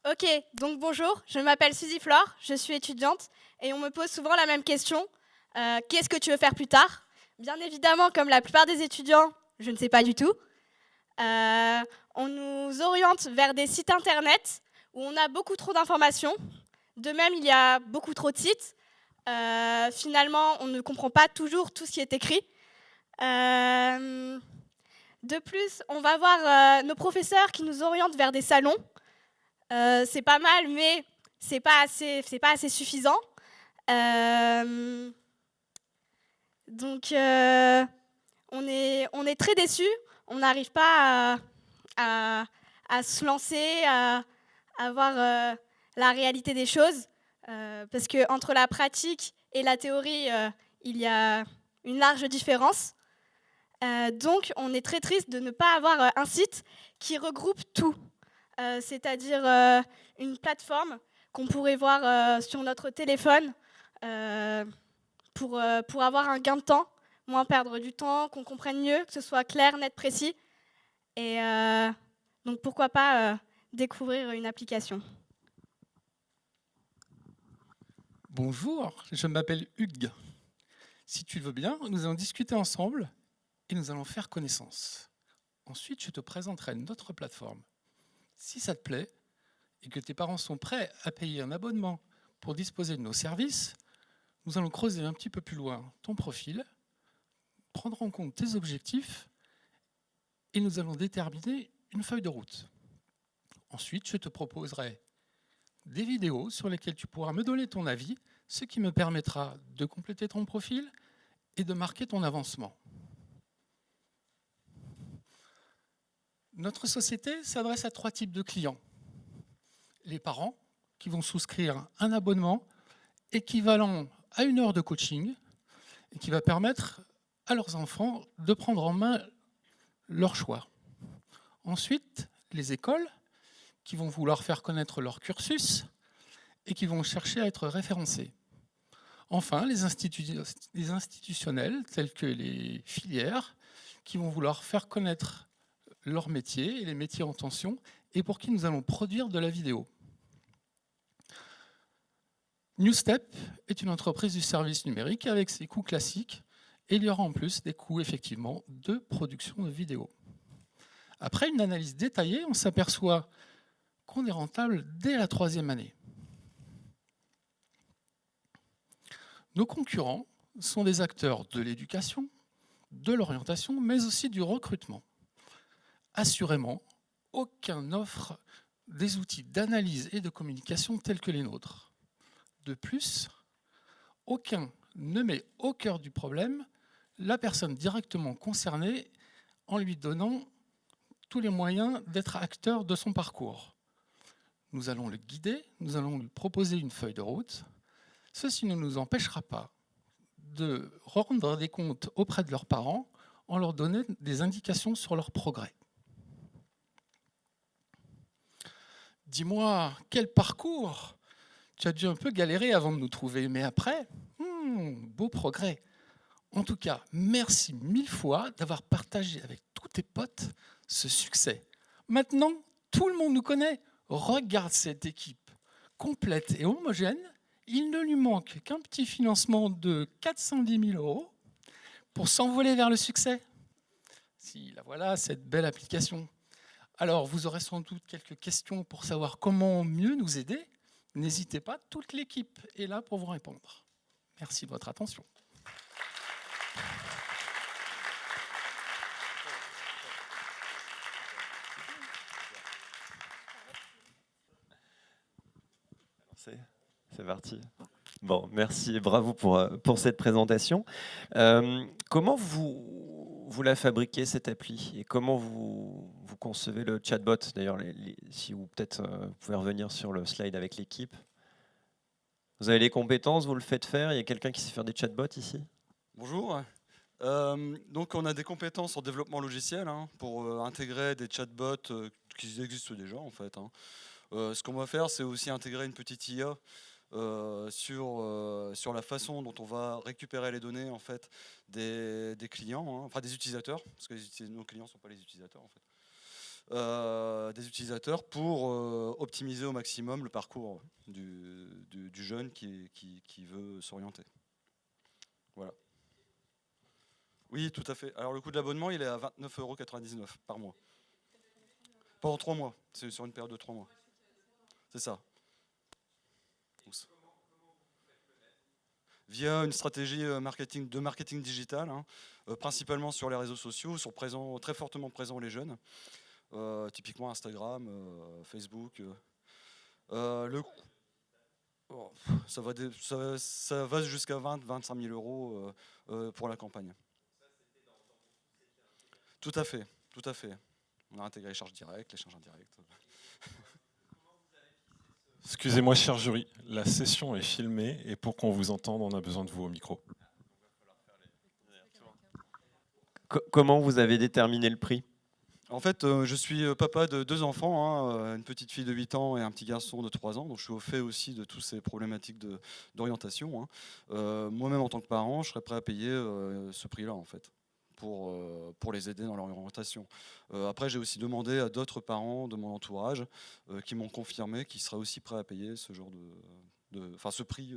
Ok, donc bonjour, je m'appelle Suzy Flore, je suis étudiante et on me pose souvent la même question. Qu'est-ce que tu veux faire plus tard? Bien évidemment, comme la plupart des étudiants, je ne sais pas du tout. Euh, on nous oriente vers des sites internet où on a beaucoup trop d'informations. De même, il y a beaucoup trop de sites. Finalement, on ne comprend pas toujours tout ce qui est écrit. Euh, de plus, on va voir nos professeurs qui nous orientent vers des salons. C'est pas mal, mais c'est pas assez suffisant. Euh, donc, on est très déçus. On n'arrive pas à, à se lancer, à voir la réalité des choses. Parce qu'entre la pratique et la théorie, il y a une large différence. Donc, on est très triste de ne pas avoir un site qui regroupe tout. C'est-à-dire une plateforme qu'on pourrait voir sur notre téléphone euh, pour avoir un gain de temps, moins perdre du temps, qu'on comprenne mieux, que ce soit clair, net, précis. Et donc pourquoi pas découvrir une application. Bonjour, je m'appelle Hugues. Si tu veux bien, nous allons discuter ensemble et nous allons faire connaissance. Ensuite, je te présenterai notre plateforme. Si ça te plaît et que tes parents sont prêts à payer un abonnement pour disposer de nos services, nous allons creuser un petit peu plus loin ton profil, prendre en compte tes objectifs et nous allons déterminer une feuille de route. Ensuite, je te proposerai des vidéos sur lesquelles tu pourras me donner ton avis, ce qui me permettra de compléter ton profil et de marquer ton avancement. Notre société s'adresse à 3 types de clients. Les parents, qui vont souscrire un abonnement équivalent à 1 heure de coaching et qui va permettre à leurs enfants de prendre en main leur choix. Ensuite, les écoles, qui vont vouloir faire connaître leur cursus et qui vont chercher à être référencés. Enfin, les institutionnels, tels que les filières, qui vont vouloir faire connaître leur métier et les métiers en tension, et pour qui nous allons produire de la vidéo. Newstep est une entreprise du service numérique avec ses coûts classiques, et il y aura en plus des coûts effectivement de production de vidéo. Après une analyse détaillée, on s'aperçoit qu'on est rentable dès la 3e année. Nos concurrents sont des acteurs de l'éducation, de l'orientation, mais aussi du recrutement. Assurément, aucun n'offre des outils d'analyse et de communication tels que les nôtres. De plus, aucun ne met au cœur du problème la personne directement concernée en lui donnant tous les moyens d'être acteur de son parcours. Nous allons le guider, nous allons lui proposer une feuille de route. Ceci ne nous empêchera pas de rendre des comptes auprès de leurs parents en leur donnant des indications sur leur progrès. Dis-moi, quel parcours! Tu as dû un peu galérer avant de nous trouver, mais après, beau progrès. En tout cas, merci 1000 fois d'avoir partagé avec tous tes potes ce succès. Maintenant, tout le monde nous connaît. Regarde cette équipe complète et homogène. Il ne lui manque qu'un petit financement de 410 000 € pour s'envoler vers le succès. Si, la voilà, cette belle application. Alors, vous aurez sans doute quelques questions pour savoir comment mieux nous aider. N'hésitez pas, toute l'équipe est là pour vous répondre. Merci de votre attention. C'est parti. Bon, merci et bravo pour cette présentation. Comment vous la fabriquez, cette appli, et comment vous concevez le chatbot? D'ailleurs, si vous peut-être vous pouvez revenir sur le slide avec l'équipe. Vous avez les compétences, vous le faites faire. Il y a quelqu'un qui sait faire des chatbots ici? Bonjour. Donc on a des compétences en développement logiciel pour intégrer des chatbots qui existent déjà en fait. Ce qu'on va faire, c'est aussi intégrer une petite IA sur la façon dont on va récupérer les données en fait des clients, enfin des utilisateurs, parce que nos clients ne sont pas les utilisateurs en fait. des utilisateurs pour optimiser au maximum le parcours du jeune qui veut s'orienter. Voilà. Oui, tout à fait. Alors le coût de l'abonnement, il est à 29,99 € par mois. Pendant 3 mois, c'est sur une période de 3 mois. C'est ça. Via une stratégie de marketing digital, hein, principalement sur les réseaux sociaux, sont très fortement présents les jeunes, typiquement Instagram, Facebook. Ça va jusqu'à 20-25 000 € pour la campagne. Tout à fait, tout à fait. On a intégré les charges directes, les charges indirectes. Excusez-moi, cher jury, la session est filmée et pour qu'on vous entende, on a besoin de vous au micro. Comment vous avez déterminé le prix? En fait, je suis papa de 2 enfants, hein, une petite fille de 8 ans et un petit garçon de 3 ans, donc je suis au fait aussi de toutes ces problématiques d'orientation. Hein. Moi-même, en tant que parent, je serais prêt à payer ce prix-là, en fait, pour les aider dans leur orientation. Après, j'ai aussi demandé à d'autres parents de mon entourage qui m'ont confirmé qu'ils seraient aussi prêts à payer ce genre ce prix.